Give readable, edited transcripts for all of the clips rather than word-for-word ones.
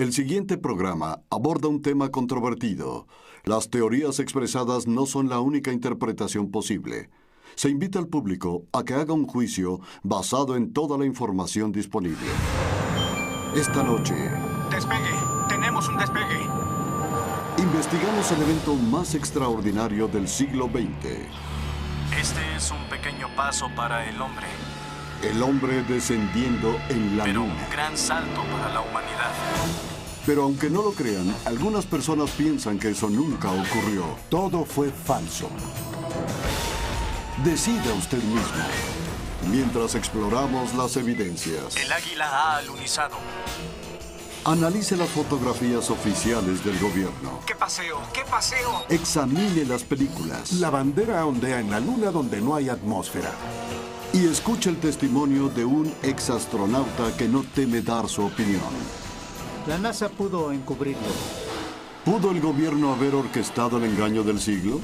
El siguiente programa aborda un tema controvertido. Las teorías expresadas no son la única interpretación posible. Se invita al público a que haga un juicio basado en toda la información disponible. Esta noche... ¡Despegue! ¡Tenemos un despegue! Investigamos el evento más extraordinario del siglo XX. Este es un pequeño paso para el hombre. El hombre descendiendo en la Pero luna. un gran salto para la humanidad. Pero aunque no lo crean, algunas personas piensan que eso nunca ocurrió. Todo fue falso. Decida usted mismo. Mientras exploramos las evidencias. El águila ha alunizado. Analice las fotografías oficiales del gobierno. ¡Qué paseo! ¡Qué paseo! Examine las películas. La bandera ondea en la luna donde no hay atmósfera. Y escuche el testimonio de un exastronauta que no teme dar su opinión. La NASA pudo encubrirlo. ¿Pudo el gobierno haber orquestado el engaño del siglo?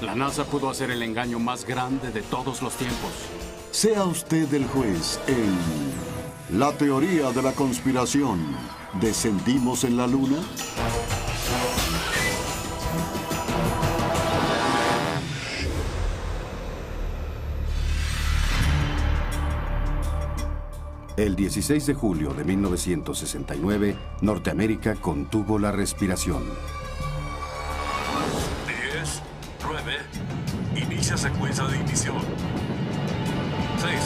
La NASA pudo hacer el engaño más grande de todos los tiempos. Sea usted el juez en La teoría de la conspiración. ¿Descendimos en la luna? El 16 de julio de 1969, Norteamérica contuvo la respiración. 10, 9, inicia secuencia de ignición. 6,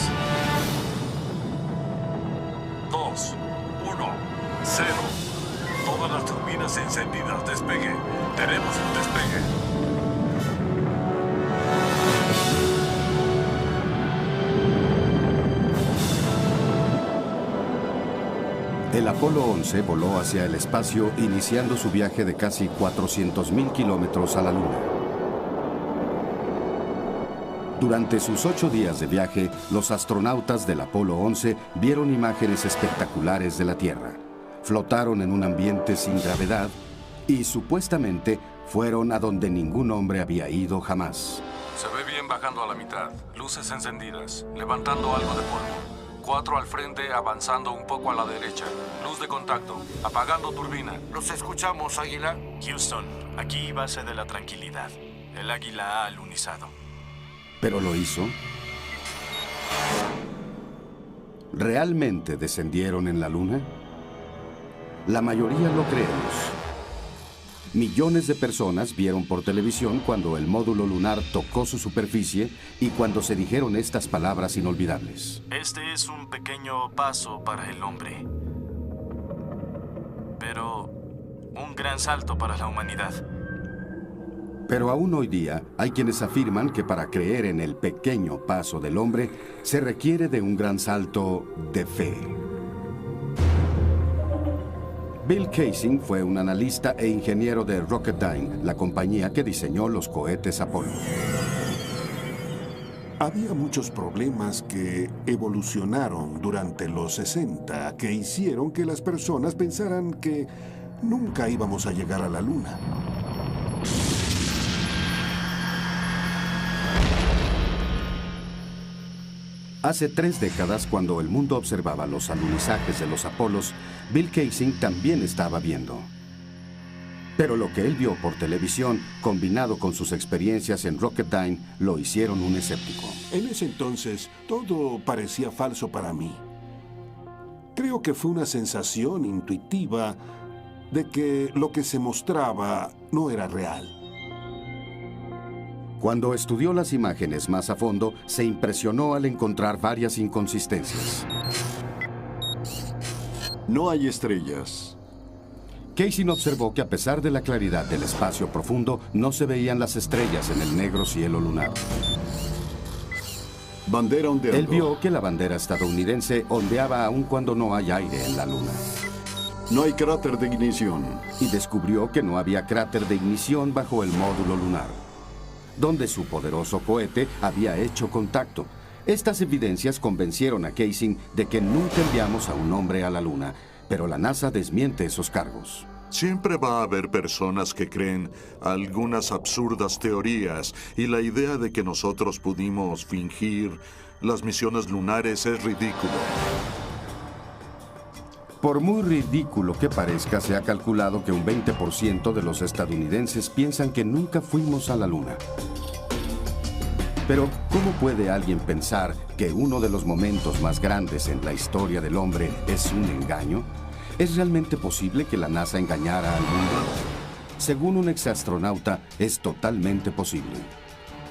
2, 1, 0. Todas las turbinas encendidas. Despegue. Tenemos un despegue. El Apolo 11 voló hacia el espacio, iniciando su viaje de casi 400.000 kilómetros a la Luna. Durante sus 8 días de viaje, los astronautas del Apolo 11 vieron imágenes espectaculares de la Tierra. Flotaron en un ambiente sin gravedad y, supuestamente, fueron a donde ningún hombre había ido jamás. Se ve bien bajando a la mitad. Luces encendidas. Levantando algo de polvo. 4 al frente, avanzando un poco a la derecha. Luz de contacto. Apagando turbina. ¿Los escuchamos, Águila? Houston, aquí base de la tranquilidad. El águila ha alunizado. ¿Pero lo hizo? ¿Realmente descendieron en la Luna? La mayoría lo creemos. Millones de personas vieron por televisión cuando el módulo lunar tocó su superficie y cuando se dijeron estas palabras inolvidables. Este es un pequeño paso para el hombre. Pero un gran salto para la humanidad. Pero aún hoy día hay quienes afirman que para creer en el pequeño paso del hombre se requiere de un gran salto de fe. Bill Kaysing fue un analista e ingeniero de Rocketdyne, la compañía que diseñó los cohetes Apolo. Había muchos problemas que evolucionaron durante los 60 que hicieron que las personas pensaran que nunca íbamos a llegar a la Luna. Hace 3 décadas, cuando el mundo observaba los alunizajes de los Apolos, Bill Kaysing también estaba viendo. Pero lo que él vio por televisión, combinado con sus experiencias en Rocketdyne, lo hicieron un escéptico. En ese entonces, todo parecía falso para mí. Creo que fue una sensación intuitiva de que lo que se mostraba no era real. Cuando estudió las imágenes más a fondo, se impresionó al encontrar varias inconsistencias. No hay estrellas. Kaysing observó que a pesar de la claridad del espacio profundo, no se veían las estrellas en el negro cielo lunar. Bandera ondeando. Él vio que la bandera estadounidense ondeaba aun cuando no hay aire en la Luna. No hay cráter de ignición. Y descubrió que no había cráter de ignición bajo el módulo lunar, donde su poderoso cohete había hecho contacto. Estas evidencias convencieron a Kaysing de que nunca enviamos a un hombre a la Luna, pero la NASA desmiente esos cargos. Siempre va a haber personas que creen algunas absurdas teorías y la idea de que nosotros pudimos fingir las misiones lunares es ridículo. Por muy ridículo que parezca, se ha calculado que un 20% de los estadounidenses piensan que nunca fuimos a la Luna. Pero, ¿cómo puede alguien pensar que uno de los momentos más grandes en la historia del hombre es un engaño? ¿Es realmente posible que la NASA engañara al mundo? Según un exastronauta, es totalmente posible.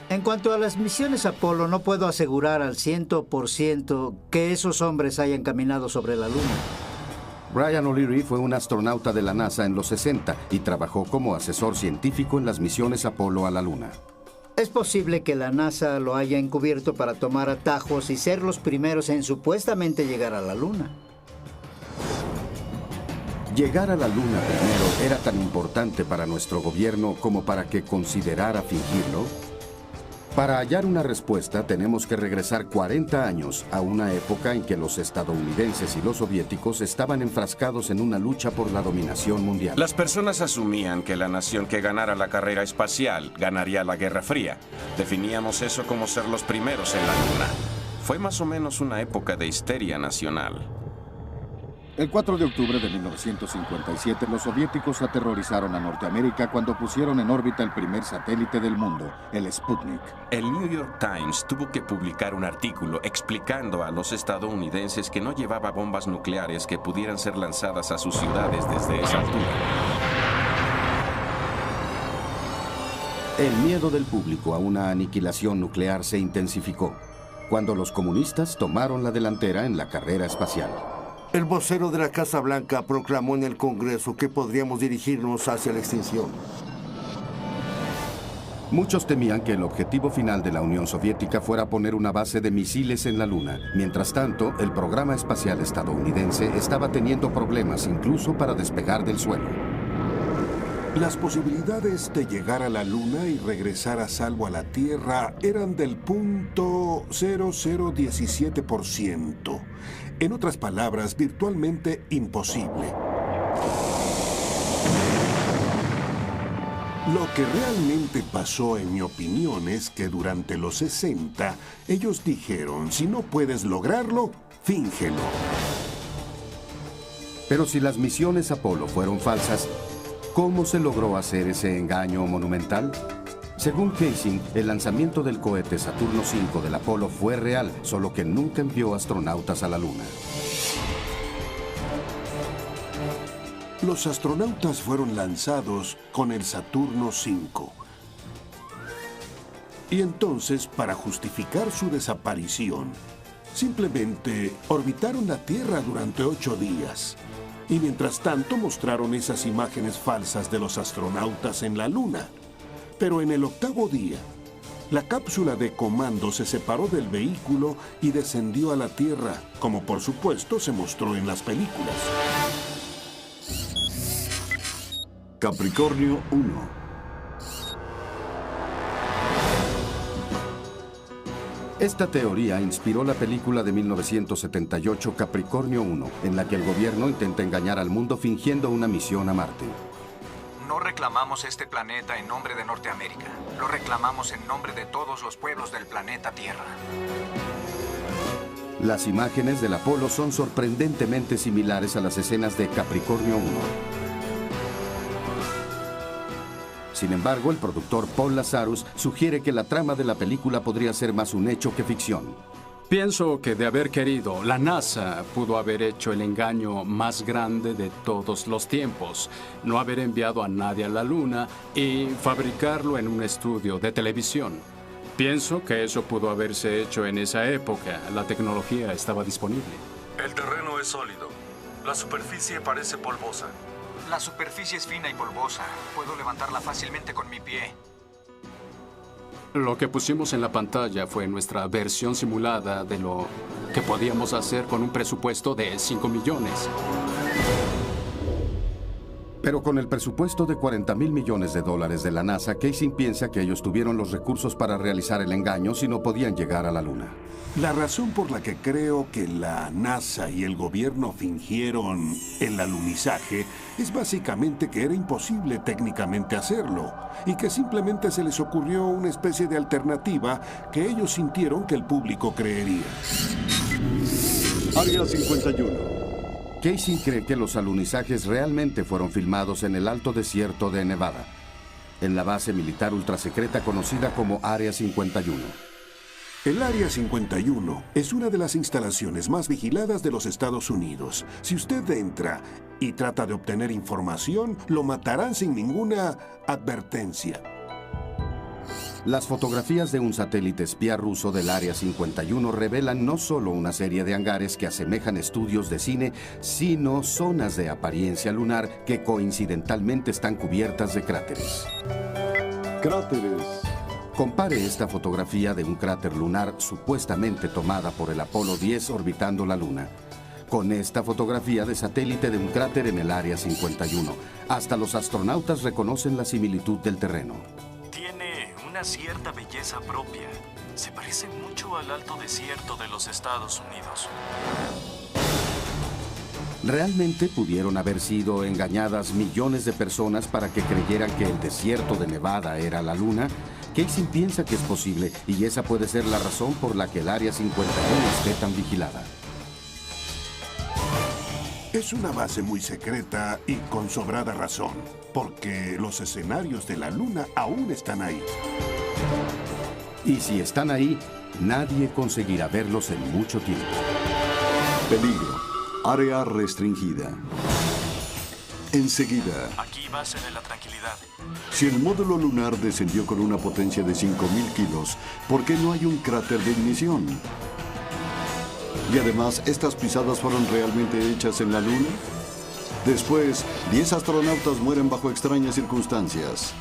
En cuanto a las misiones Apolo, no puedo asegurar al 100% que esos hombres hayan caminado sobre la Luna. Brian O'Leary fue un astronauta de la NASA en los 60 y trabajó como asesor científico en las misiones Apolo a la Luna. Es posible que la NASA lo haya encubierto para tomar atajos y ser los primeros en supuestamente llegar a la Luna. Llegar a la Luna primero era tan importante para nuestro gobierno como para que considerara fingirlo. Para hallar una respuesta tenemos que regresar 40 años a una época en que los estadounidenses y los soviéticos estaban enfrascados en una lucha por la dominación mundial. Las personas asumían que la nación que ganara la carrera espacial ganaría la Guerra Fría. Definíamos eso como ser los primeros en la Luna. Fue más o menos una época de histeria nacional. El 4 de octubre de 1957, los soviéticos aterrorizaron a Norteamérica cuando pusieron en órbita el primer satélite del mundo, el Sputnik. El New York Times tuvo que publicar un artículo explicando a los estadounidenses que no llevaba bombas nucleares que pudieran ser lanzadas a sus ciudades desde esa altura. El miedo del público a una aniquilación nuclear se intensificó cuando los comunistas tomaron la delantera en la carrera espacial. El vocero de la Casa Blanca proclamó en el Congreso que podríamos dirigirnos hacia la extinción. Muchos temían que el objetivo final de la Unión Soviética fuera poner una base de misiles en la Luna. Mientras tanto, el programa espacial estadounidense estaba teniendo problemas incluso para despegar del suelo. Las posibilidades de llegar a la Luna y regresar a salvo a la Tierra eran del 0.0017%. En otras palabras, virtualmente imposible. Lo que realmente pasó, en mi opinión, es que durante los 60, ellos dijeron, si no puedes lograrlo, fíngelo. Pero si las misiones Apolo fueron falsas, ¿cómo se logró hacer ese engaño monumental? Según Casey, el lanzamiento del cohete Saturno V del Apolo fue real, solo que nunca envió astronautas a la Luna. Los astronautas fueron lanzados con el Saturno V. Y entonces, para justificar su desaparición, simplemente orbitaron la Tierra durante 8 días. Y mientras tanto mostraron esas imágenes falsas de los astronautas en la Luna. Pero en el 8º día, la cápsula de comando se separó del vehículo y descendió a la Tierra, como por supuesto se mostró en las películas. Capricornio 1. Esta teoría inspiró la película de 1978 Capricornio 1, en la que el gobierno intenta engañar al mundo fingiendo una misión a Marte. No reclamamos este planeta en nombre de Norteamérica. Lo reclamamos en nombre de todos los pueblos del planeta Tierra. Las imágenes del Apolo son sorprendentemente similares a las escenas de Capricornio 1. Sin embargo, el productor Paul Lazarus sugiere que la trama de la película podría ser más un hecho que ficción. Pienso que de haber querido, la NASA pudo haber hecho el engaño más grande de todos los tiempos. No haber enviado a nadie a la Luna y fabricarlo en un estudio de televisión. Pienso que eso pudo haberse hecho en esa época. La tecnología estaba disponible. El terreno es sólido. La superficie parece polvosa. La superficie es fina y polvosa. Puedo levantarla fácilmente con mi pie. Lo que pusimos en la pantalla fue nuestra versión simulada de lo que podíamos hacer con un presupuesto de 5 millones. Pero con el presupuesto de $40,000 millones de la NASA, Casey piensa que ellos tuvieron los recursos para realizar el engaño si no podían llegar a la Luna. La razón por la que creo que la NASA y el gobierno fingieron el alunizaje es básicamente que era imposible técnicamente hacerlo y que simplemente se les ocurrió una especie de alternativa que ellos sintieron que el público creería. Área 51. Casey cree que los alunizajes realmente fueron filmados en el alto desierto de Nevada, en la base militar ultrasecreta conocida como Área 51. El Área 51 es una de las instalaciones más vigiladas de los Estados Unidos. Si usted entra y trata de obtener información, lo matarán sin ninguna advertencia. Las fotografías de un satélite espía ruso del Área 51 revelan no solo una serie de hangares que asemejan estudios de cine, sino zonas de apariencia lunar que coincidentalmente están cubiertas de cráteres. Cráteres. Compare esta fotografía de un cráter lunar supuestamente tomada por el Apolo 10 orbitando la Luna con esta fotografía de satélite de un cráter en el Área 51. Hasta los astronautas reconocen la similitud del terreno. Tiene una cierta belleza propia. Se parece mucho al alto desierto de los Estados Unidos. ¿Realmente pudieron haber sido engañadas millones de personas para que creyeran que el desierto de Nevada era la Luna? Casey piensa que es posible y esa puede ser la razón por la que el Área 51 esté tan vigilada. Es una base muy secreta y con sobrada razón, porque los escenarios de la Luna aún están ahí. Y si están ahí, nadie conseguirá verlos en mucho tiempo. Peligro. Área restringida. Enseguida. Aquí base de la tranquilidad. Si el módulo lunar descendió con una potencia de 5.000 kilos, ¿por qué no hay un cráter de ignición? Y además, ¿estas pisadas fueron realmente hechas en la Luna? Después, 10 astronautas mueren bajo extrañas circunstancias.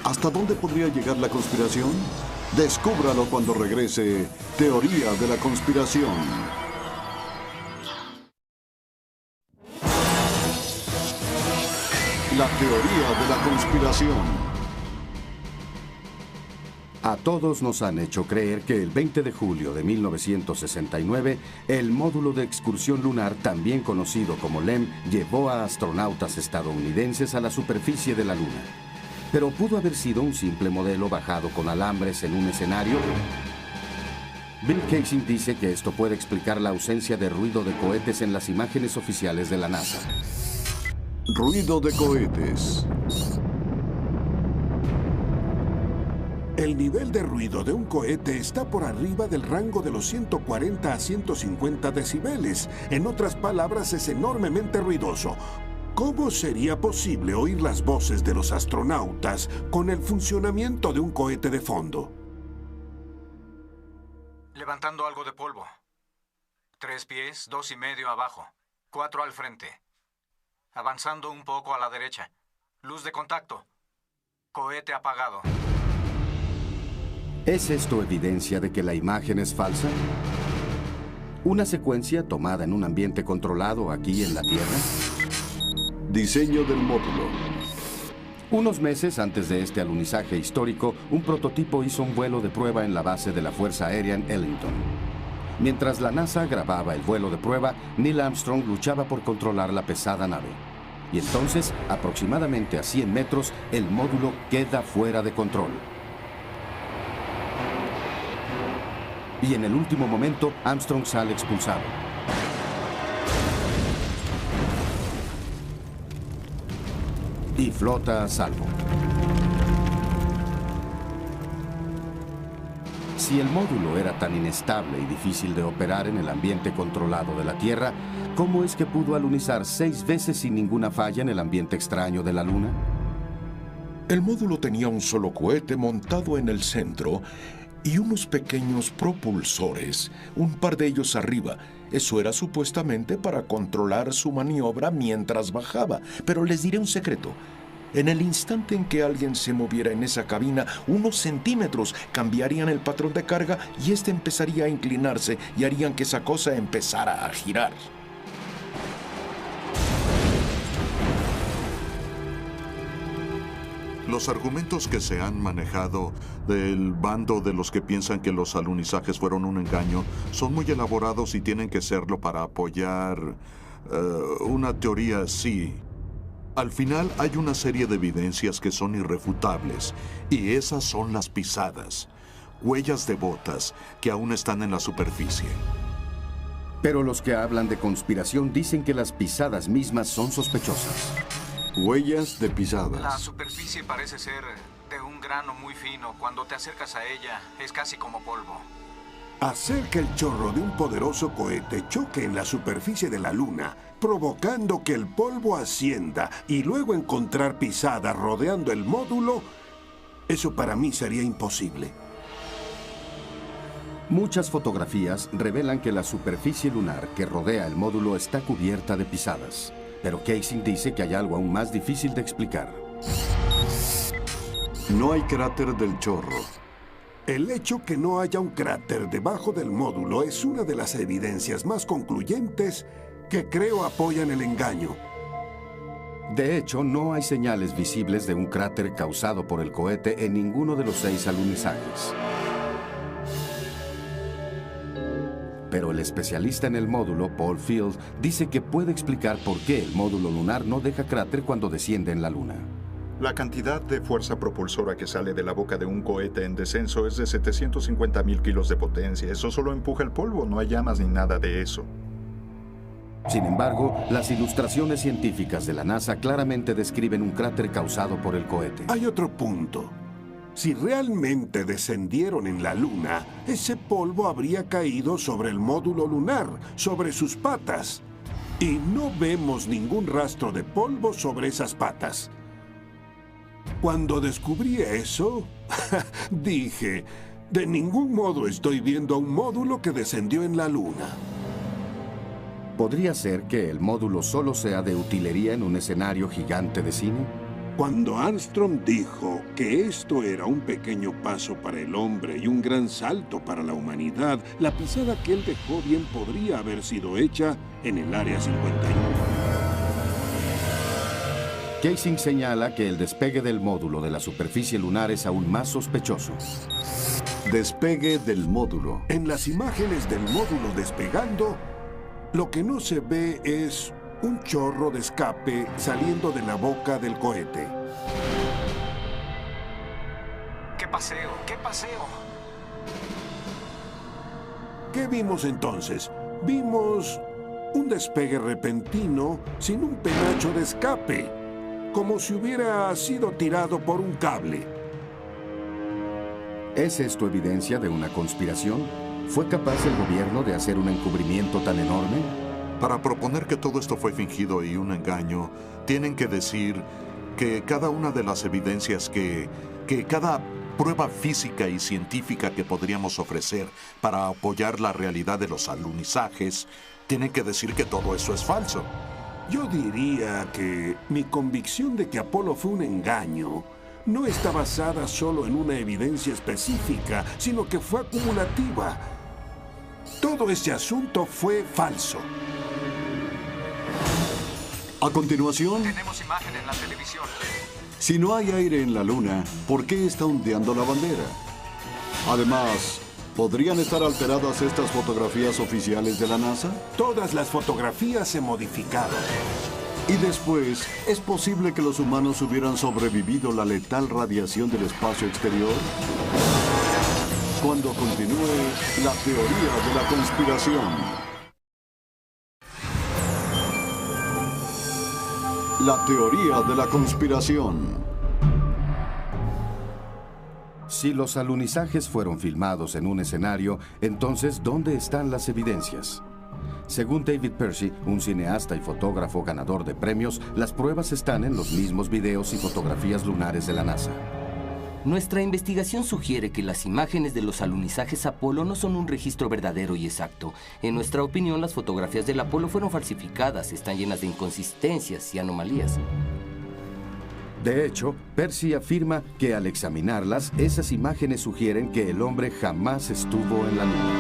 ¿Hasta dónde podría llegar la conspiración? Descúbralo cuando regrese Teoría de la Conspiración. La teoría de la conspiración. A todos nos han hecho creer que el 20 de julio de 1969, el módulo de excursión lunar, también conocido como LEM, llevó a astronautas estadounidenses a la superficie de la Luna. Pero ¿pudo haber sido un simple modelo bajado con alambres en un escenario? Bill Casey dice que esto puede explicar la ausencia de ruido de cohetes en las imágenes oficiales de la NASA. Ruido de cohetes. El nivel de ruido de un cohete está por arriba del rango de los 140 a 150 decibeles. En otras palabras, es enormemente ruidoso. ¿Cómo sería posible oír las voces de los astronautas con el funcionamiento de un cohete de fondo? Levantando algo de polvo. 3 pies, 2,5 abajo. 4 al frente. Avanzando un poco a la derecha. Luz de contacto. Cohete apagado. ¿Es esto evidencia de que la imagen es falsa? ¿Una secuencia tomada en un ambiente controlado aquí en la Tierra? Diseño del módulo. Unos meses antes de este alunizaje histórico, un prototipo hizo un vuelo de prueba en la base de la Fuerza Aérea en Ellington. Mientras la NASA grababa el vuelo de prueba, Neil Armstrong luchaba por controlar la pesada nave. Y entonces, aproximadamente a 100 metros, el módulo queda fuera de control. Y en el último momento, Armstrong sale expulsado. Y flota a salvo. Si el módulo era tan inestable y difícil de operar en el ambiente controlado de la Tierra, ¿cómo es que pudo alunizar 6 veces sin ninguna falla en el ambiente extraño de la Luna? El módulo tenía un solo cohete montado en el centro y unos pequeños propulsores, un par de ellos arriba. Eso era supuestamente para controlar su maniobra mientras bajaba. Pero les diré un secreto. En el instante en que alguien se moviera en esa cabina, unos centímetros cambiarían el patrón de carga y este empezaría a inclinarse y harían que esa cosa empezara a girar. Los argumentos que se han manejado del bando de los que piensan que los alunizajes fueron un engaño son muy elaborados y tienen que serlo para apoyar una teoría así. Al final hay una serie de evidencias que son irrefutables y esas son las pisadas, huellas de botas que aún están en la superficie. Pero los que hablan de conspiración dicen que las pisadas mismas son sospechosas. Huellas de La pisadas. superficie parece ser de un grano muy fino. Cuando te acercas a ella, es casi como polvo. Hacer que el chorro de un poderoso cohete choque en la superficie de la Luna, provocando que el polvo ascienda y luego encontrar pisadas rodeando el módulo, eso para mí sería imposible. Muchas fotografías revelan que la superficie lunar que rodea el módulo está cubierta de pisadas. Pero Kaysing dice que hay algo aún más difícil de explicar. No hay cráter del chorro. El hecho que no haya un cráter debajo del módulo es una de las evidencias más concluyentes que creo apoyan el engaño. De hecho, no hay señales visibles de un cráter causado por el cohete en ninguno de los 6 alunizajes. Pero el especialista en el módulo, Paul Field, dice que puede explicar por qué el módulo lunar no deja cráter cuando desciende en la Luna. La cantidad de fuerza propulsora que sale de la boca de un cohete en descenso es de 750.000 kilos de potencia. Eso solo empuja el polvo, no hay llamas ni nada de eso. Sin embargo, las ilustraciones científicas de la NASA claramente describen un cráter causado por el cohete. Hay otro punto. Si realmente descendieron en la Luna, ese polvo habría caído sobre el módulo lunar, sobre sus patas. Y no vemos ningún rastro de polvo sobre esas patas. Cuando descubrí eso, dije, de ningún modo estoy viendo a un módulo que descendió en la Luna. ¿Podría ser que el módulo solo sea de utilería en un escenario gigante de cine? Cuando Armstrong dijo que esto era un pequeño paso para el hombre y un gran salto para la humanidad, la pisada que él dejó bien podría haber sido hecha en el Área 51. Kaysing señala que el despegue del módulo de la superficie lunar es aún más sospechoso. Despegue del módulo. En las imágenes del módulo despegando, lo que no se ve es un chorro de escape saliendo de la boca del cohete. ¡Qué paseo! ¡Qué paseo! ¿Qué vimos entonces? Vimos un despegue repentino sin un penacho de escape, como si hubiera sido tirado por un cable. ¿Es esto evidencia de una conspiración? ¿Fue capaz el gobierno de hacer un encubrimiento tan enorme? Para proponer que todo esto fue fingido y un engaño, tienen que decir que cada una de las evidencias que cada prueba física y científica que podríamos ofrecer para apoyar la realidad de los alunizajes, tienen que decir que todo eso es falso. Yo diría que mi convicción de que Apolo fue un engaño no está basada solo en una evidencia específica, sino que fue acumulativa. Todo ese asunto fue falso. A continuación, tenemos imagen en la televisión. Si no hay aire en la Luna, ¿por qué está ondeando la bandera? Además, ¿podrían estar alteradas estas fotografías oficiales de la NASA? Todas las fotografías se modificaron. Y después, ¿es posible que los humanos hubieran sobrevivido la letal radiación del espacio exterior? Cuando continúe la teoría de la conspiración. La teoría de la conspiración. Si los alunizajes fueron filmados en un escenario, entonces, ¿dónde están las evidencias? Según David Percy, un cineasta y fotógrafo ganador de premios, las pruebas están en los mismos videos y fotografías lunares de la NASA. Nuestra investigación sugiere que las imágenes de los alunizajes Apolo no son un registro verdadero y exacto. En nuestra opinión, las fotografías del Apolo fueron falsificadas, están llenas de inconsistencias y anomalías. De hecho, Percy afirma que al examinarlas, esas imágenes sugieren que el hombre jamás estuvo en la Luna.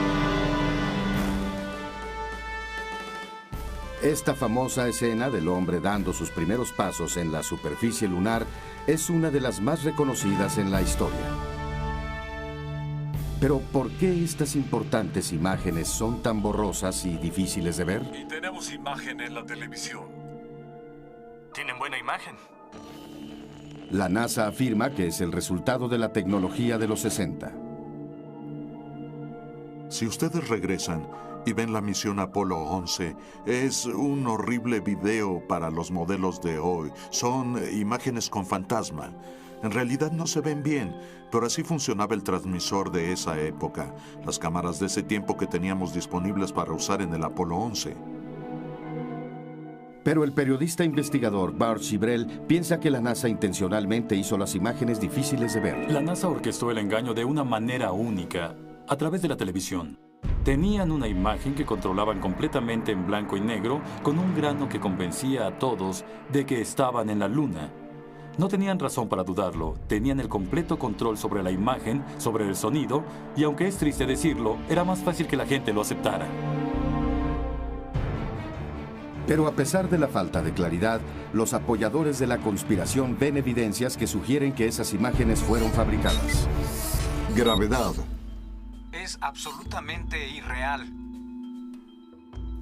Esta famosa escena del hombre dando sus primeros pasos en la superficie lunar es una de las más reconocidas en la historia. Pero, ¿por qué estas importantes imágenes son tan borrosas y difíciles de ver? Y tenemos imagen en la televisión. ¿Tienen buena imagen? La NASA afirma que es el resultado de la tecnología de los 60. Si ustedes regresan y ven la misión Apolo 11. Es un horrible video para los modelos de hoy. Son imágenes con fantasma. En realidad no se ven bien, pero así funcionaba el transmisor de esa época, las cámaras de ese tiempo que teníamos disponibles para usar en el Apolo 11. Pero el periodista investigador Bart Chibrel piensa que la NASA intencionalmente hizo las imágenes difíciles de ver. La NASA orquestó el engaño de una manera única, a través de la televisión. Tenían una imagen que controlaban completamente en blanco y negro, con un grano que convencía a todos de que estaban en la Luna. No tenían razón para dudarlo, tenían el completo control sobre la imagen, sobre el sonido, y aunque es triste decirlo, era más fácil que la gente lo aceptara. Pero a pesar de la falta de claridad, los apoyadores de la conspiración ven evidencias que sugieren que esas imágenes fueron fabricadas. Gravedad. Es absolutamente irreal.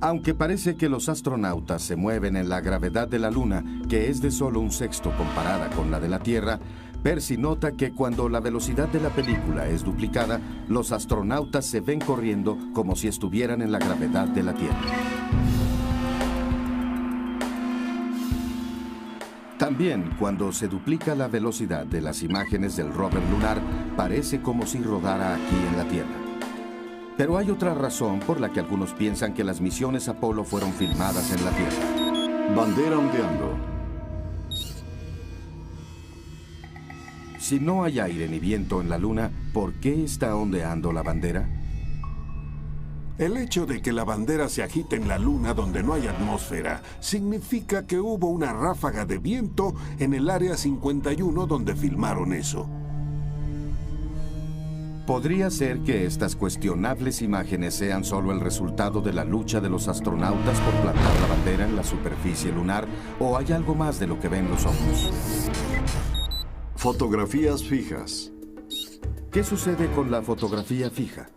Aunque parece que los astronautas se mueven en la gravedad de la Luna, que es de solo un sexto comparada con la de la Tierra, Percy nota que cuando la velocidad de la película es duplicada, los astronautas se ven corriendo como si estuvieran en la gravedad de la Tierra. También, cuando se duplica la velocidad de las imágenes del rover lunar, parece como si rodara aquí en la Tierra. Pero hay otra razón por la que algunos piensan que las misiones Apolo fueron filmadas en la Tierra. Bandera ondeando. Si no hay aire ni viento en la Luna, ¿por qué está ondeando la bandera? El hecho de que la bandera se agite en la Luna donde no hay atmósfera significa que hubo una ráfaga de viento en el Área 51 donde filmaron eso. ¿Podría ser que estas cuestionables imágenes sean solo el resultado de la lucha de los astronautas por plantar la bandera en la superficie lunar, o hay algo más de lo que ven los ojos? Fotografías fijas. ¿Qué sucede con la fotografía fija?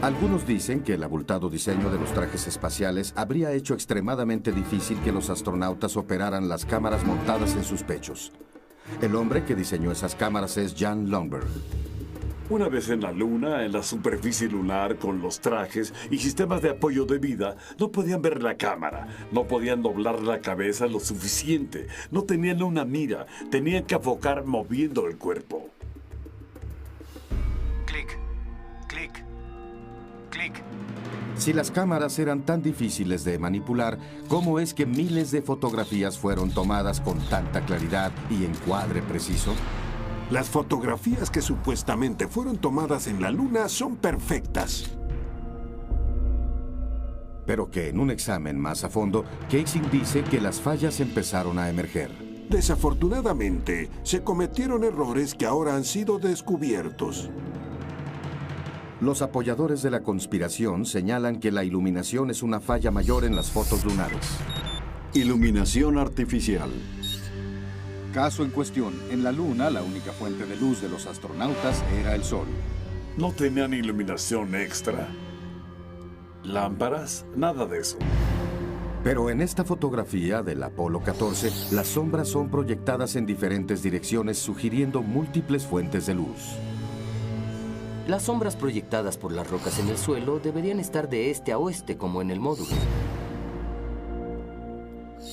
Algunos dicen que el abultado diseño de los trajes espaciales habría hecho extremadamente difícil que los astronautas operaran las cámaras montadas en sus pechos. El hombre que diseñó esas cámaras es Jan Lundberg. Una vez en la Luna, en la superficie lunar, con los trajes y sistemas de apoyo de vida, no podían ver la cámara, no podían doblar la cabeza lo suficiente, no tenían una mira, tenían que enfocar moviendo el cuerpo. Clic, clic, clic. Si las cámaras eran tan difíciles de manipular, ¿cómo es que miles de fotografías fueron tomadas con tanta claridad y encuadre preciso? Las fotografías que supuestamente fueron tomadas en la Luna son perfectas. Pero que en un examen más a fondo, Casing dice que las fallas empezaron a emerger. Desafortunadamente, se cometieron errores que ahora han sido descubiertos. Los apoyadores de la conspiración señalan que la iluminación es una falla mayor en las fotos lunares. Iluminación artificial. Caso en cuestión. En la Luna, la única fuente de luz de los astronautas era el Sol. No tenían iluminación extra. ¿Lámparas? Nada de eso. Pero en esta fotografía del Apolo 14, las sombras son proyectadas en diferentes direcciones, sugiriendo múltiples fuentes de luz. Las sombras proyectadas por las rocas en el suelo deberían estar de este a oeste, como en el módulo.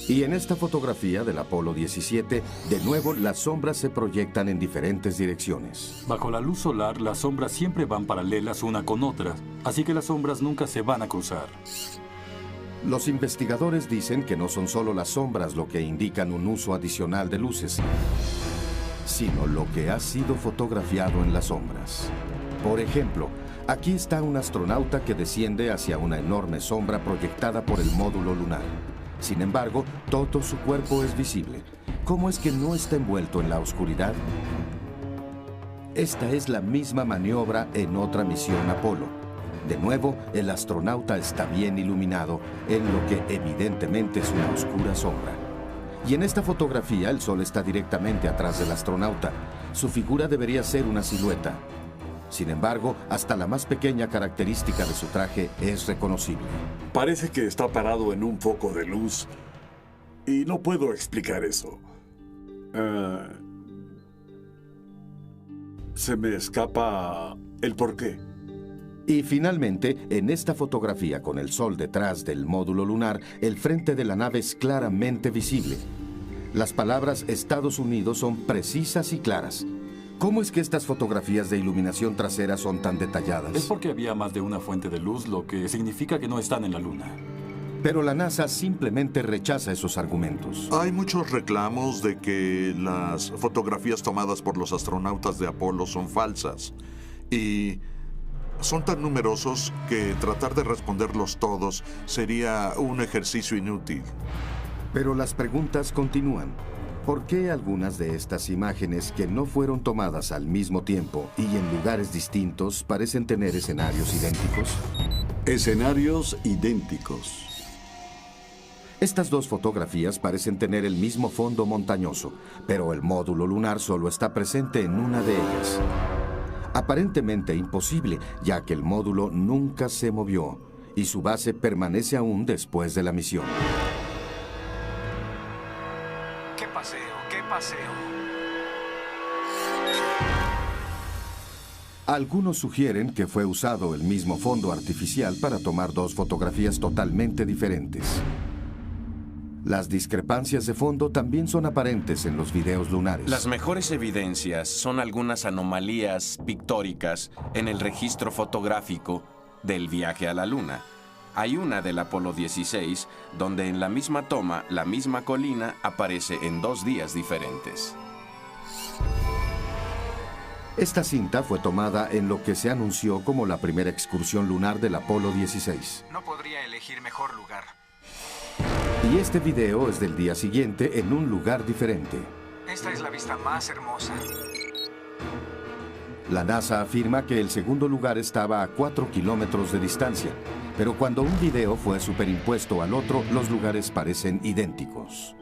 Y en esta fotografía del Apolo 17, de nuevo, las sombras se proyectan en diferentes direcciones. Bajo la luz solar, las sombras siempre van paralelas una con otra, así que las sombras nunca se van a cruzar. Los investigadores dicen que no son solo las sombras lo que indican un uso adicional de luces, sino lo que ha sido fotografiado en las sombras. Por ejemplo, aquí está un astronauta que desciende hacia una enorme sombra proyectada por el módulo lunar. Sin embargo, todo su cuerpo es visible. ¿Cómo es que no está envuelto en la oscuridad? Esta es la misma maniobra en otra misión Apolo. De nuevo, el astronauta está bien iluminado, en lo que evidentemente es una oscura sombra. Y en esta fotografía, el sol está directamente atrás del astronauta. Su figura debería ser una silueta. Sin embargo, hasta la más pequeña característica de su traje es reconocible. Parece que está parado en un foco de luz y no puedo explicar eso. Se me escapa el porqué. Y finalmente, en esta fotografía con el Sol detrás del módulo lunar, el frente de la nave es claramente visible. Las palabras Estados Unidos son precisas y claras. ¿Cómo es que estas fotografías de iluminación trasera son tan detalladas? Es porque había más de una fuente de luz, lo que significa que no están en la Luna. Pero la NASA simplemente rechaza esos argumentos. Hay muchos reclamos de que las fotografías tomadas por los astronautas de Apolo son falsas. Y son tan numerosos que tratar de responderlos todos sería un ejercicio inútil. Pero las preguntas continúan. ¿Por qué algunas de estas imágenes que no fueron tomadas al mismo tiempo y en lugares distintos parecen tener escenarios idénticos? Escenarios idénticos. Estas dos fotografías parecen tener el mismo fondo montañoso, pero el módulo lunar solo está presente en una de ellas. Aparentemente imposible, ya que el módulo nunca se movió y su base permanece aún después de la misión. ¡Qué paseo! ¡Qué paseo! Algunos sugieren que fue usado el mismo fondo artificial para tomar dos fotografías totalmente diferentes. Las discrepancias de fondo también son aparentes en los videos lunares. Las mejores evidencias son algunas anomalías pictóricas en el registro fotográfico del viaje a la Luna. Hay una del Apolo 16, donde en la misma toma, la misma colina aparece en 2 días diferentes. Esta cinta fue tomada en lo que se anunció como la primera excursión lunar del Apolo 16. No podría elegir mejor lugar. Y este video es del día siguiente en un lugar diferente. Esta es la vista más hermosa. La NASA afirma que el segundo lugar estaba a 4 kilómetros de distancia, pero cuando un video fue superimpuesto al otro, los lugares parecen idénticos.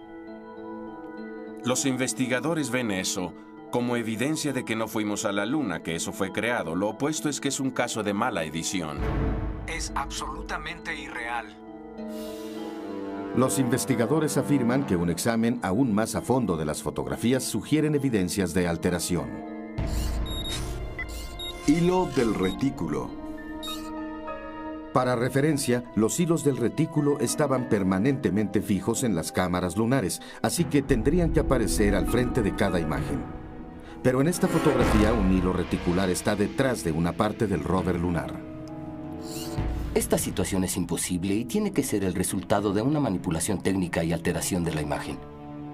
Los investigadores ven eso como evidencia de que no fuimos a la Luna, que eso fue creado. Lo opuesto es que es un caso de mala edición. Es absolutamente irreal. Los investigadores afirman que un examen aún más a fondo de las fotografías sugieren evidencias de alteración. Hilo del retículo. Para referencia, los hilos del retículo estaban permanentemente fijos en las cámaras lunares, así que tendrían que aparecer al frente de cada imagen. Pero en esta fotografía, un hilo reticular está detrás de una parte del rover lunar. Esta situación es imposible y tiene que ser el resultado de una manipulación técnica y alteración de la imagen.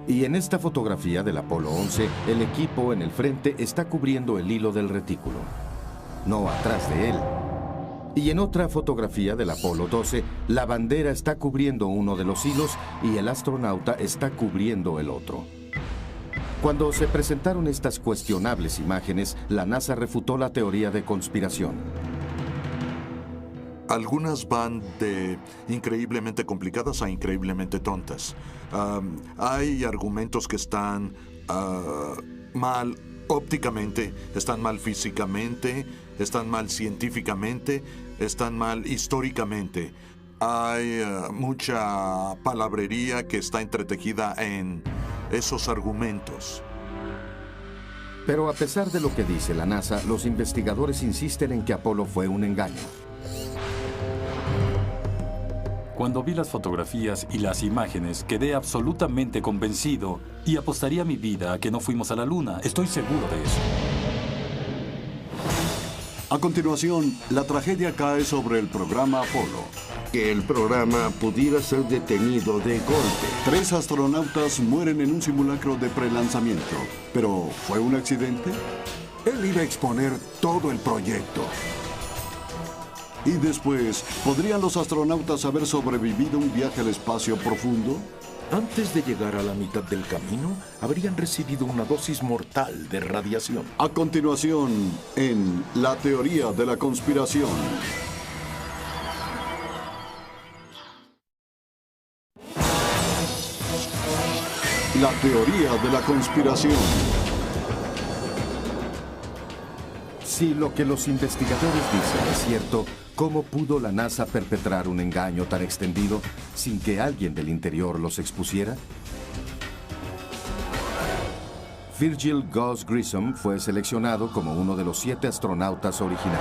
Y en esta fotografía del Apolo 11, el equipo en el frente está cubriendo el hilo del retículo, no atrás de él. Y en otra fotografía del Apolo 12, la bandera está cubriendo uno de los hilos y el astronauta está cubriendo el otro. Cuando se presentaron estas cuestionables imágenes, la NASA refutó la teoría de conspiración. Algunas van de increíblemente complicadas a increíblemente tontas. Hay argumentos que están mal ópticamente, están mal físicamente, están mal científicamente, están mal históricamente. Hay mucha palabrería que está entretejida en esos argumentos. Pero a pesar de lo que dice la NASA, los investigadores insisten en que Apolo fue un engaño. Cuando vi las fotografías y las imágenes, quedé absolutamente convencido y apostaría mi vida a que no fuimos a la Luna. Estoy seguro de eso. A continuación, la tragedia cae sobre el programa Apolo. Que el programa pudiera ser detenido de golpe. 3 astronautas mueren en un simulacro de prelanzamiento. ¿Pero fue un accidente? Él iba a exponer todo el proyecto. Y después, ¿podrían los astronautas haber sobrevivido un viaje al espacio profundo? Antes de llegar a la mitad del camino, habrían recibido una dosis mortal de radiación. A continuación, en La teoría de la conspiración. La teoría de la conspiración. Si lo que los investigadores dicen es cierto, ¿cómo pudo la NASA perpetrar un engaño tan extendido sin que alguien del interior los expusiera? Virgil Gus Grissom fue seleccionado como uno de los 7 astronautas originales.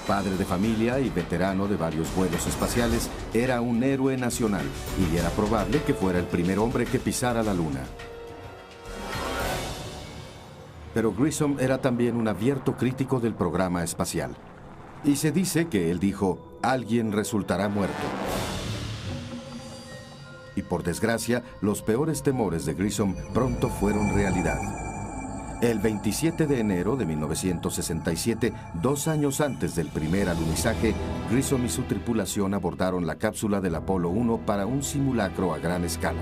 Padre de familia y veterano de varios vuelos espaciales, era un héroe nacional y era probable que fuera el primer hombre que pisara la Luna. Pero Grissom era también un abierto crítico del programa espacial. Y se dice que él dijo, alguien resultará muerto. Y por desgracia, los peores temores de Grissom pronto fueron realidad. El 27 de enero de 1967, 2 años antes del primer alunizaje, Grissom y su tripulación abordaron la cápsula del Apolo 1 para un simulacro a gran escala.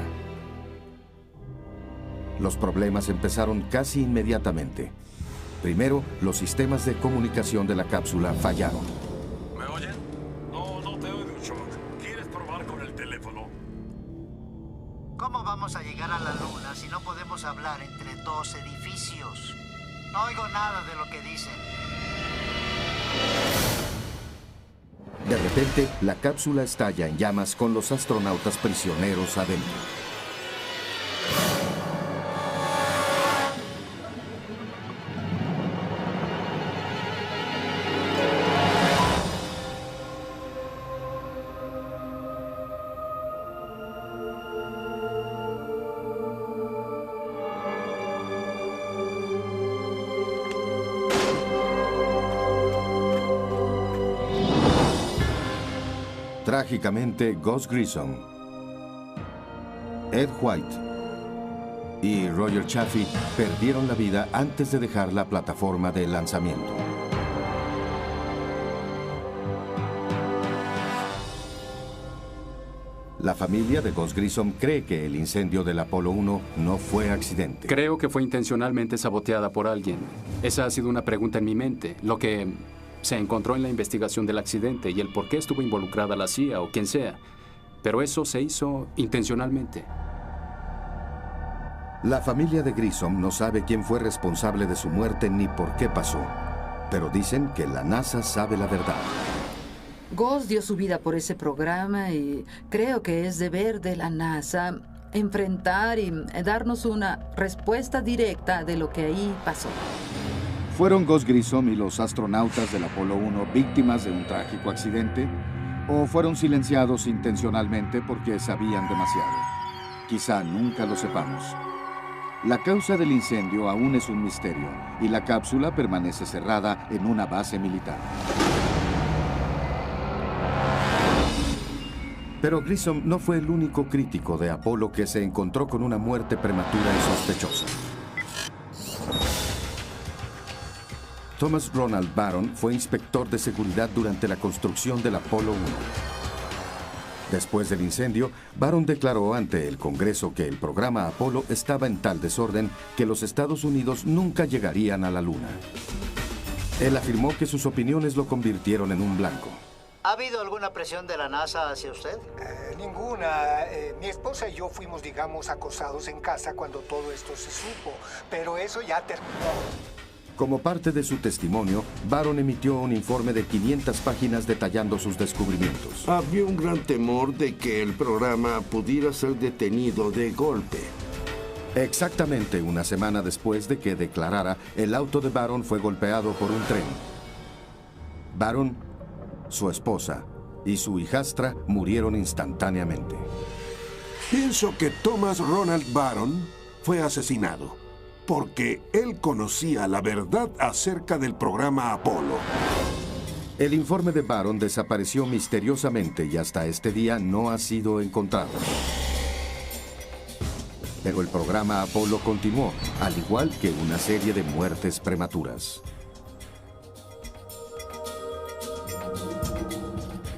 Los problemas empezaron casi inmediatamente. Primero, los sistemas de comunicación de la cápsula fallaron. ¿Me oyen? No te oigo, Sean. ¿Quieres probar con el teléfono? ¿Cómo vamos a llegar a la Luna si no podemos hablar entre 2 edificios? No oigo nada de lo que dicen. De repente, la cápsula estalla en llamas con los astronautas prisioneros adentro. Trágicamente, Gus Grissom, Ed White y Roger Chaffee perdieron la vida antes de dejar la plataforma de lanzamiento. La familia de Gus Grissom cree que el incendio del Apolo 1 no fue accidente. Creo que fue intencionalmente saboteada por alguien. Esa ha sido una pregunta en mi mente. Lo que se encontró en la investigación del accidente y el por qué estuvo involucrada la CIA o quien sea. Pero eso se hizo intencionalmente. La familia de Grissom no sabe quién fue responsable de su muerte ni por qué pasó. Pero dicen que la NASA sabe la verdad. Gus dio su vida por ese programa y creo que es deber de la NASA enfrentar y darnos una respuesta directa de lo que ahí pasó. ¿Fueron Gus Grissom y los astronautas del Apolo 1 víctimas de un trágico accidente? ¿O fueron silenciados intencionalmente porque sabían demasiado? Quizá nunca lo sepamos. La causa del incendio aún es un misterio y la cápsula permanece cerrada en una base militar. Pero Grissom no fue el único crítico de Apolo que se encontró con una muerte prematura y sospechosa. Thomas Ronald Barron fue inspector de seguridad durante la construcción del Apolo 1. Después del incendio, Barron declaró ante el Congreso que el programa Apolo estaba en tal desorden que los Estados Unidos nunca llegarían a la Luna. Él afirmó que sus opiniones lo convirtieron en un blanco. ¿Ha habido alguna presión de la NASA hacia usted? Ninguna. Mi esposa y yo fuimos, digamos, acosados en casa cuando todo esto se supo, pero eso ya terminó. Como parte de su testimonio, Barron emitió un informe de 500 páginas detallando sus descubrimientos. Había un gran temor de que el programa pudiera ser detenido de golpe. Exactamente una semana después de que declarara, el auto de Barron fue golpeado por un tren. Barron, su esposa y su hijastra murieron instantáneamente. Pienso que Thomas Ronald Barron fue asesinado porque él conocía la verdad acerca del programa Apolo. El informe de Barron desapareció misteriosamente y hasta este día no ha sido encontrado. Pero el programa Apolo continuó, al igual que una serie de muertes prematuras.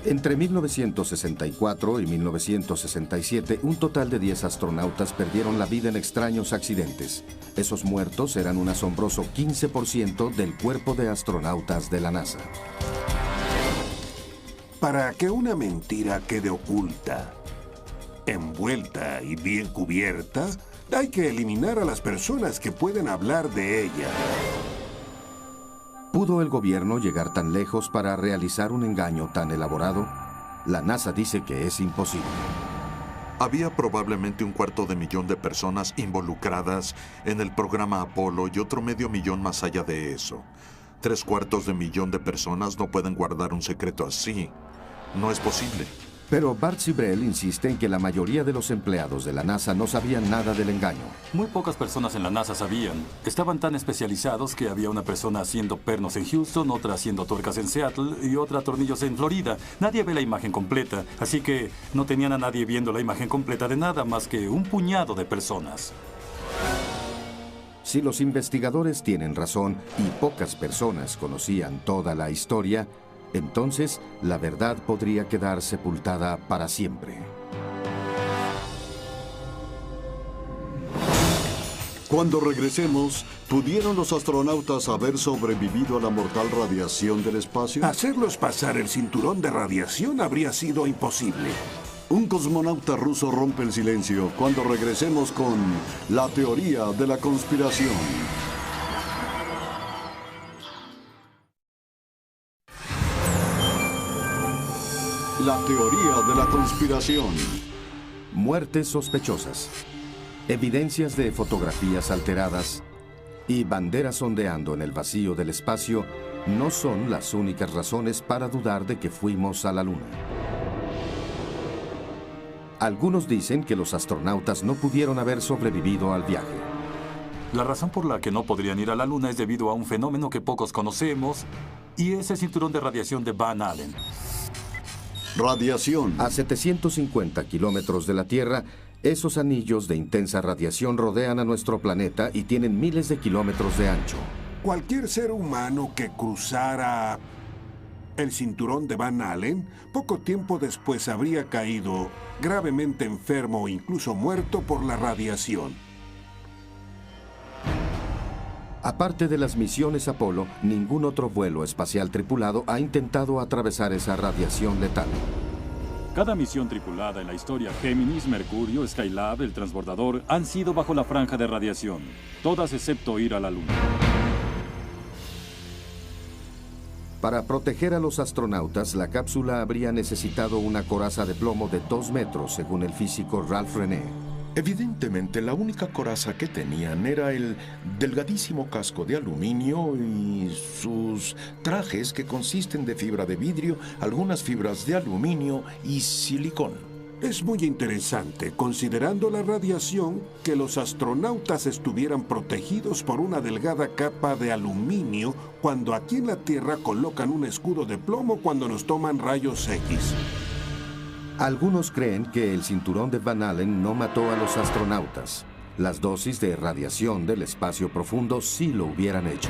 Entre 1964 y 1967, un total de 10 astronautas perdieron la vida en extraños accidentes. Esos muertos eran un asombroso 15% del cuerpo de astronautas de la NASA. Para que una mentira quede oculta, envuelta y bien cubierta, hay que eliminar a las personas que pueden hablar de ella. ¿Pudo el gobierno llegar tan lejos para realizar un engaño tan elaborado? La NASA dice que es imposible. Había probablemente 250,000 de personas involucradas en el programa Apolo y otro 500,000 más allá de eso. $750 millones de personas no pueden guardar un secreto así. No es posible. Pero Bart Sibrel insiste en que la mayoría de los empleados de la NASA no sabían nada del engaño. Muy pocas personas en la NASA sabían. Estaban tan especializados que había una persona haciendo pernos en Houston, otra haciendo tuercas en Seattle y otra tornillos en Florida. Nadie ve la imagen completa, así que no tenían a nadie viendo la imagen completa de nada más que un puñado de personas. Si los investigadores tienen razón y pocas personas conocían toda la historia, entonces la verdad podría quedar sepultada para siempre. Cuando regresemos, ¿pudieron los astronautas haber sobrevivido a la mortal radiación del espacio? Hacerlos pasar el cinturón de radiación habría sido imposible. Un cosmonauta ruso rompe el silencio cuando regresemos con la teoría de la conspiración. La teoría de la conspiración. Muertes sospechosas, evidencias de fotografías alteradas y banderas ondeando en el vacío del espacio no son las únicas razones para dudar de que fuimos a la Luna. Algunos dicen que los astronautas no pudieron haber sobrevivido al viaje. La razón por la que no podrían ir a la Luna es debido a un fenómeno que pocos conocemos y es el cinturón de radiación de Van Allen. Radiación. A 750 kilómetros de la Tierra, esos anillos de intensa radiación rodean a nuestro planeta y tienen miles de kilómetros de ancho. Cualquier ser humano que cruzara el cinturón de Van Allen, poco tiempo después habría caído gravemente enfermo o incluso muerto por la radiación. Aparte de las misiones Apolo, ningún otro vuelo espacial tripulado ha intentado atravesar esa radiación letal. Cada misión tripulada en la historia, Géminis, Mercurio, Skylab, el transbordador, han sido bajo la franja de radiación. Todas excepto ir a la Luna. Para proteger a los astronautas, la cápsula habría necesitado una coraza de plomo de 2 metros, según el físico Ralph René. Evidentemente, la única coraza que tenían era el delgadísimo casco de aluminio y sus trajes que consisten de fibra de vidrio, algunas fibras de aluminio y silicón. Es muy interesante, considerando la radiación, que los astronautas estuvieran protegidos por una delgada capa de aluminio cuando aquí en la Tierra colocan un escudo de plomo cuando nos toman rayos X. Algunos creen que el cinturón de Van Allen no mató a los astronautas. Las dosis de radiación del espacio profundo sí lo hubieran hecho.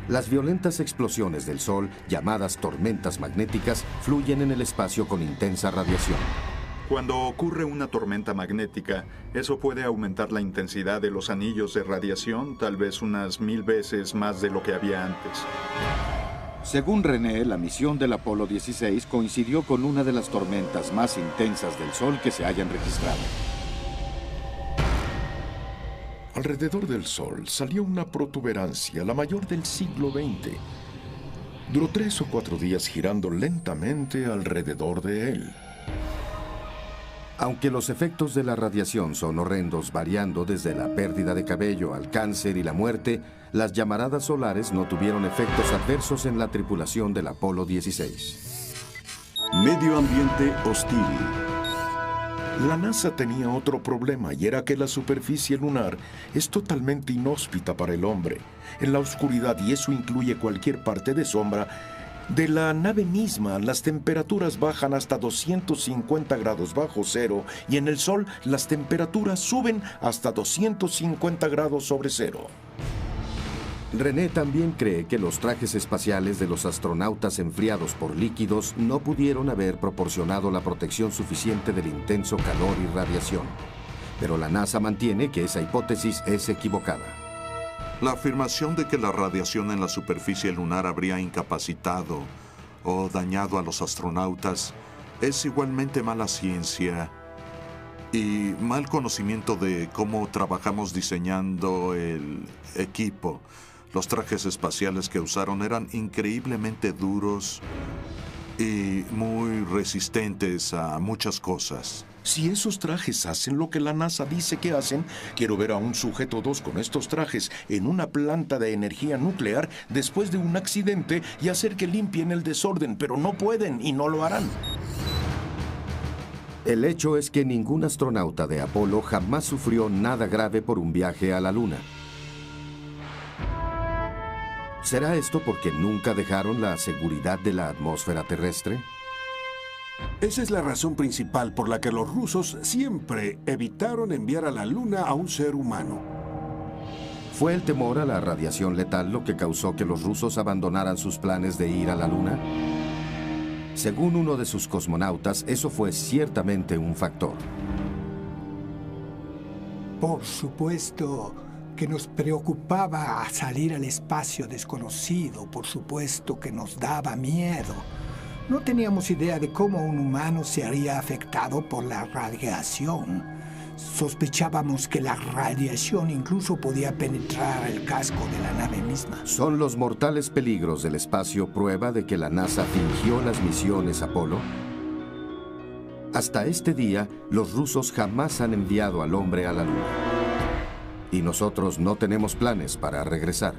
Las violentas explosiones del Sol, llamadas tormentas magnéticas, fluyen en el espacio con intensa radiación. Cuando ocurre una tormenta magnética, eso puede aumentar la intensidad de los anillos de radiación, tal vez unas 1000 veces más de lo que había antes. Según René, la misión del Apolo 16 coincidió con una de las tormentas más intensas del Sol que se hayan registrado. Alrededor del Sol salió una protuberancia, la mayor del siglo XX. Duró 3 o 4 días girando lentamente alrededor de él. Aunque los efectos de la radiación son horrendos, variando desde la pérdida de cabello al cáncer y la muerte, las llamaradas solares no tuvieron efectos adversos en la tripulación del Apolo 16. Medio ambiente hostil. La NASA tenía otro problema y era que la superficie lunar es totalmente inhóspita para el hombre. En la oscuridad, y eso incluye cualquier parte de sombra, de la nave misma, las temperaturas bajan hasta 250 grados bajo cero y en el Sol las temperaturas suben hasta 250 grados sobre cero. René también cree que los trajes espaciales de los astronautas enfriados por líquidos no pudieron haber proporcionado la protección suficiente del intenso calor y radiación. Pero la NASA mantiene que esa hipótesis es equivocada. La afirmación de que la radiación en la superficie lunar habría incapacitado o dañado a los astronautas es igualmente mala ciencia y mal conocimiento de cómo trabajamos diseñando el equipo. Los trajes espaciales que usaron eran increíblemente duros y muy resistentes a muchas cosas. Si esos trajes hacen lo que la NASA dice que hacen, quiero ver a un sujeto 2 con estos trajes en una planta de energía nuclear después de un accidente y hacer que limpien el desorden, pero no pueden y no lo harán. El hecho es que ningún astronauta de Apolo jamás sufrió nada grave por un viaje a la Luna. ¿Será esto porque nunca dejaron la seguridad de la atmósfera terrestre? Esa es la razón principal por la que los rusos siempre evitaron enviar a la Luna a un ser humano. ¿Fue el temor a la radiación letal lo que causó que los rusos abandonaran sus planes de ir a la Luna? Según uno de sus cosmonautas, eso fue ciertamente un factor. Por supuesto que nos preocupaba salir al espacio desconocido, por supuesto que nos daba miedo. No teníamos idea de cómo un humano se haría afectado por la radiación. Sospechábamos que la radiación incluso podía penetrar el casco de la nave misma. ¿Son los mortales peligros del espacio prueba de que la NASA fingió las misiones Apolo? Hasta este día, los rusos jamás han enviado al hombre a la Luna. Y nosotros no tenemos planes para regresar.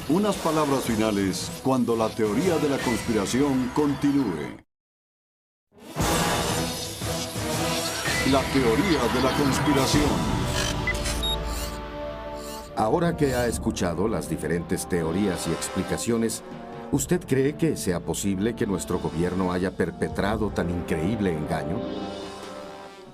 Unas palabras finales cuando la teoría de la conspiración continúe. La teoría de la conspiración. Ahora que ha escuchado las diferentes teorías y explicaciones, ¿usted cree que sea posible que nuestro gobierno haya perpetrado tan increíble engaño?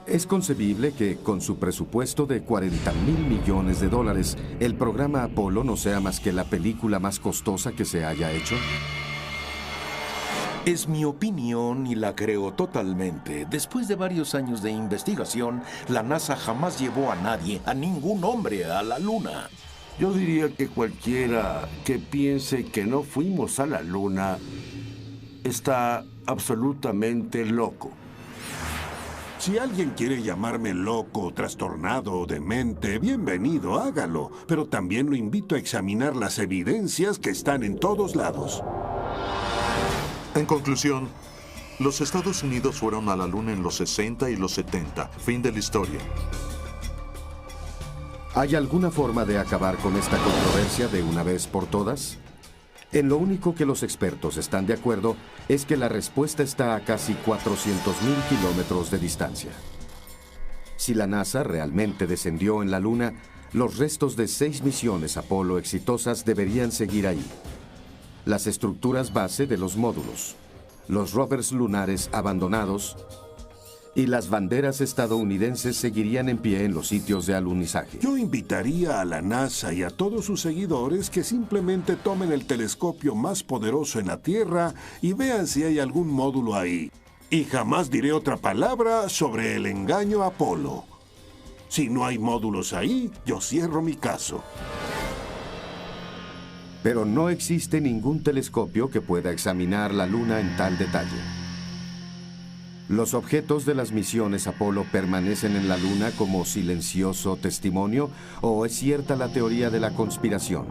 ¿Es concebible que, con su presupuesto de $40,000 millones, el programa Apolo no sea más que la película más costosa que se haya hecho? Es mi opinión y la creo totalmente. Después de varios años de investigación, la NASA jamás llevó a nadie, a ningún hombre, a la Luna. Yo diría que cualquiera que piense que no fuimos a la Luna está absolutamente loco. Si alguien quiere llamarme loco, trastornado o demente, bienvenido, hágalo. Pero también lo invito a examinar las evidencias que están en todos lados. En conclusión, los Estados Unidos fueron a la Luna en los 60 y los 70. Fin de la historia. ¿Hay alguna forma de acabar con esta controversia de una vez por todas? En lo único que los expertos están de acuerdo es que la respuesta está a casi 400,000 kilómetros de distancia. Si la NASA realmente descendió en la Luna, los restos de 6 misiones Apolo exitosas deberían seguir ahí. Las estructuras base de los módulos, los rovers lunares abandonados y las banderas estadounidenses seguirían en pie en los sitios de alunizaje. Yo invitaría a la NASA y a todos sus seguidores que simplemente tomen el telescopio más poderoso en la Tierra y vean si hay algún módulo ahí. Y jamás diré otra palabra sobre el engaño Apolo. Si no hay módulos ahí, yo cierro mi caso. Pero no existe ningún telescopio que pueda examinar la Luna en tal detalle. ¿Los objetos de las misiones Apolo permanecen en la Luna como silencioso testimonio o es cierta la teoría de la conspiración?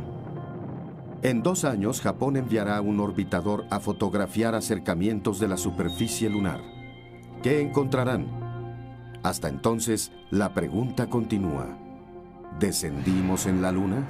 En 2 años, Japón enviará un orbitador a fotografiar acercamientos de la superficie lunar. ¿Qué encontrarán? Hasta entonces, la pregunta continúa. ¿Descendimos en la Luna?